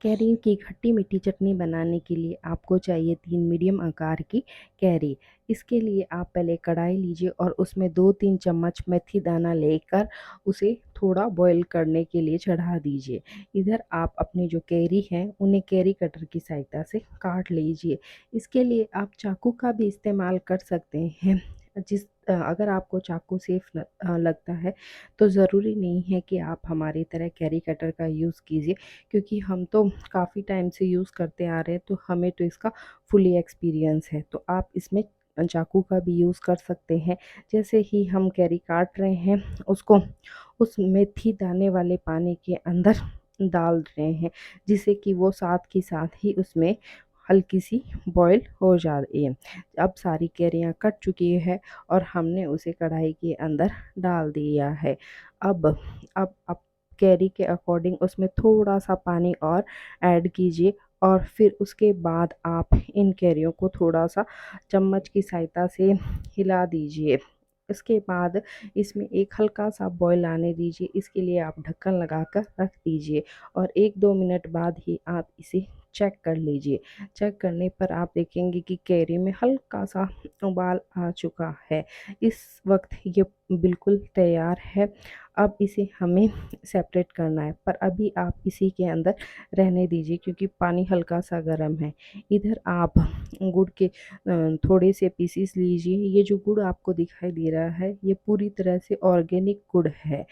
Carry की खट्टी मीठी चटनी बनाने के लिए आपको चाहिए 3 मीडियम आकार की कैरी। इसके लिए आप पहले कढ़ाई लीजिए और उसमें 2-3 चम्मच मेथी दाना लेकर उसे थोड़ा बॉईल करने के लिए चढ़ा दीजिए। इधर आप अपनी जो कैरी है उन्हें कैरी कटर की सहायता से काट लीजिए। इसके लिए आप चाकू का भी इस्तेमाल कर सकते हैं। अगर आपको चाकू सेफ लगता है तो ज़रूरी नहीं है कि आप हमारी तरह कैरी कटर का यूज़ कीजिए, क्योंकि हम तो काफ़ी टाइम से यूज़ करते आ रहे हैं तो हमें तो इसका फुली एक्सपीरियंस है। तो आप इसमें चाकू का भी यूज़ कर सकते हैं। जैसे ही हम कैरी काट रहे हैं उसको उस मेथी दाने वाले पानी के अंदर डाल रहे हैं, जिससे कि वो साथ के साथ ही उसमें हल्की सी बॉईल हो जा रही है। अब सारी कैरियाँ कट चुकी है और हमने उसे कढ़ाई के अंदर डाल दिया है। अब अब कैरी के अकॉर्डिंग उसमें थोड़ा सा पानी और ऐड कीजिए और फिर उसके बाद आप इन कैरियों को थोड़ा सा चम्मच की सहायता से हिला दीजिए। इसके बाद इसमें एक हल्का सा बॉईल आने दीजिए। इसके लिए आप ढक्कन लगाकर रख दीजिए और 1-2 मिनट बाद ही आप इसे चेक कर लीजिए। चेक करने पर आप देखेंगे कि कैरी में हल्का सा उबाल आ चुका है। इस वक्त ये बिल्कुल तैयार है। अब इसे हमें सेपरेट करना है, पर अभी आप इसी के अंदर रहने दीजिए क्योंकि पानी हल्का सा गर्म है। इधर आप गुड़ के थोड़े से पीसीस लीजिए। ये जो गुड़ आपको दिखाई दे रहा है ये पूरी तरह से ऑर्गेनिक गुड़ है।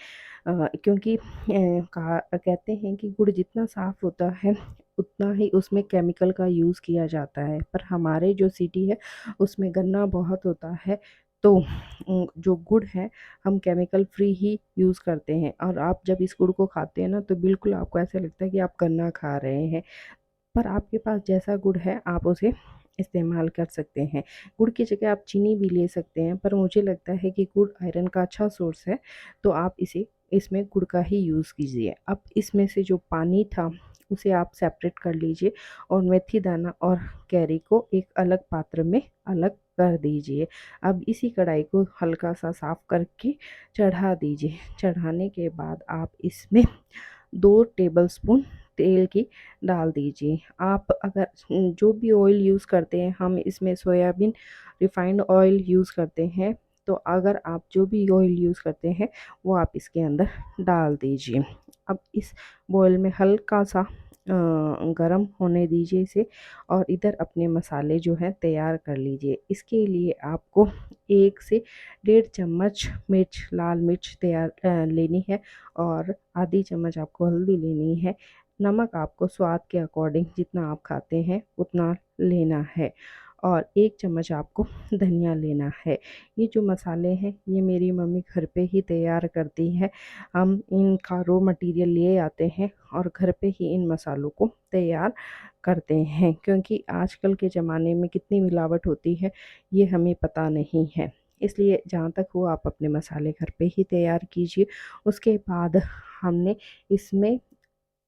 क्योंकि कहते हैं कि गुड़ जितना साफ़ होता है उतना ही उसमें केमिकल का यूज़ किया जाता है, पर हमारे जो सिटी है उसमें गन्ना बहुत होता है। तो जो गुड़ है हम केमिकल फ्री ही यूज़ करते हैं, और आप जब इस गुड़ को खाते हैं ना तो बिल्कुल आपको ऐसा लगता है कि आप गन्ना खा रहे हैं। पर आपके पास जैसा गुड़ है आप उसे इस्तेमाल कर सकते हैं। गुड़ की जगह आप चीनी भी ले सकते हैं, पर मुझे लगता है कि गुड़ आयरन का अच्छा सोर्स है, तो आप इसे इसमें गुड़ का ही यूज़ कीजिए। अब इसमें से जो पानी था उसे आप सेपरेट कर लीजिए और मेथी दाना और कैरी को एक अलग पात्र में अलग कर दीजिए। अब इसी कढ़ाई को हल्का सा साफ़ करके चढ़ा दीजिए। चढ़ाने के बाद आप इसमें 2 टेबलस्पून तेल की डाल दीजिए। आप अगर जो भी ऑयल यूज़ करते हैं, हम इसमें सोयाबीन रिफाइंड ऑयल यूज़ करते हैं, तो अगर आप जो भी ऑयल यूज़ करते हैं वो आप इसके अंदर डाल दीजिए। अब इस बॉयल में हल्का सा गरम होने दीजिए इसे, और इधर अपने मसाले जो हैं तैयार कर लीजिए। इसके लिए आपको 1 से डेढ़ चम्मच लाल मिर्च लेनी है और आधी चम्मच आपको हल्दी लेनी है। नमक आपको स्वाद के अकॉर्डिंग जितना आप खाते हैं उतना लेना है, और 1 चम्मच आपको धनिया लेना है। ये जो मसाले हैं ये मेरी मम्मी घर पे ही तैयार करती है। हम इनका रॉ मटेरियल ले आते हैं और घर पे ही इन मसालों को तैयार करते हैं, क्योंकि आजकल के ज़माने में कितनी मिलावट होती है ये हमें पता नहीं है। इसलिए जहाँ तक हो आप अपने मसाले घर पे ही तैयार कीजिए। उसके बाद हमने इसमें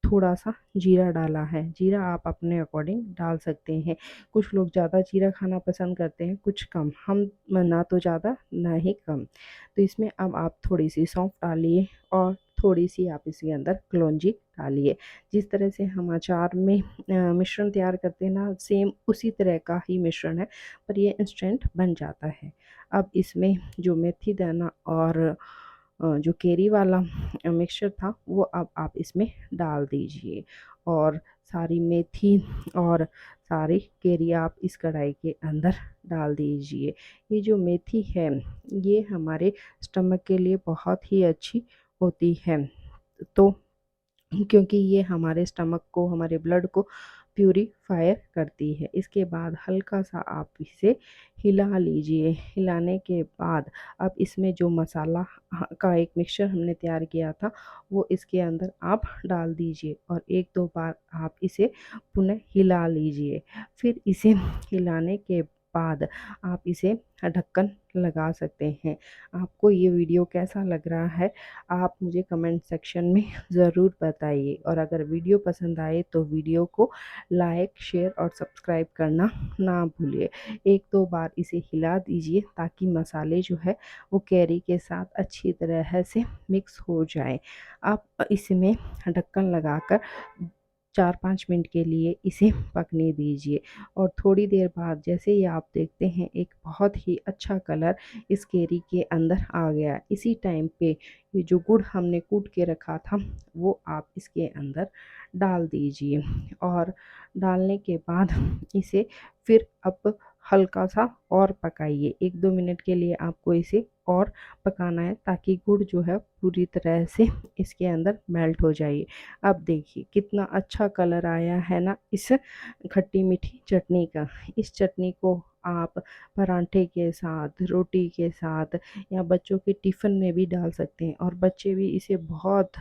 थोड़ा-सा जीरा डाला है। जीरा आप अपने अकॉर्डिंग डाल सकते हैं। कुछ लोग ज़्यादा जीरा खाना पसंद करते हैं, कुछ कम। हम ना तो ज़्यादा ना ही कम। तो इसमें अब आप थोड़ी-सी सौंफ डालिए और थोड़ी-सी आप इसके अंदर कलौंजी डालिए। जिस तरह से हम अचार में मिश्रण तैयार करते हैं ना, सेम उसी तरह का ही मिश्रण है, पर ये इंस्टेंट बन जाता है। अब इसमें जो मेथी दाना और जो कैरी वाला मिक्सचर था वो अब आप इसमें डाल दीजिए, और सारी मेथी और सारी कैरी आप इस कढ़ाई के अंदर डाल दीजिए। ये जो मेथी है ये हमारे स्टमक के लिए बहुत ही अच्छी होती है। तो क्योंकि ये हमारे स्टमक को, हमारे ब्लड को प्यूरीफायर करती है। इसके बाद हल्का-सा आप इसे हिला लीजिए। हिलाने के बाद अब इसमें जो मसाला का एक मिक्सचर हमने तैयार किया था वो इसके अंदर आप डाल दीजिए और 1-2 बार आप इसे पुनः हिला लीजिए। फिर इसे हिलाने के बाद आप इसे ढक्कन लगा सकते हैं। आपको ये वीडियो कैसा लग रहा है आप मुझे कमेंट सेक्शन में ज़रूर बताइए, और अगर वीडियो पसंद आए तो वीडियो को लाइक, शेयर और सब्सक्राइब करना ना भूलिए। 1-2 बार इसे हिला दीजिए ताकि मसाले जो है वो कैरी के साथ अच्छी तरह से मिक्स हो जाए। आप इसमें ढक्कन लगाकर 4-5 मिनट के लिए इसे पकने दीजिए और थोड़ी देर बाद जैसे ही आप देखते हैं एक बहुत ही अच्छा कलर इस कैरी के अंदर आ गया। इसी टाइम पे ये जो गुड़ हमने कूट के रखा था वो आप इसके अंदर डाल दीजिए और डालने के बाद इसे फिर अब हल्का-सा और पकाइए। 1-2 मिनट के लिए आपको इसे और पकाना है ताकि गुड़ जो है पूरी तरह से इसके अंदर मेल्ट हो जाए। अब देखिए कितना अच्छा कलर आया है ना इस खट्टी मीठी चटनी का। इस चटनी को आप पराठे के साथ, रोटी के साथ या बच्चों के टिफ़िन में भी डाल सकते हैं और बच्चे भी इसे बहुत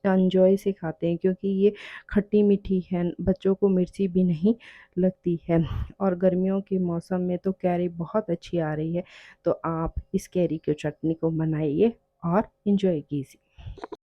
एन्जॉय से खाते हैं क्योंकि ये खट्टी मीठी है, बच्चों को मिर्ची भी नहीं लगती है और गर्मियों के मौसम में तो कैरी बहुत अच्छी आ रही है। तो आप इस कैरी की चटनी को बनाइए और एंजॉय कीजिए।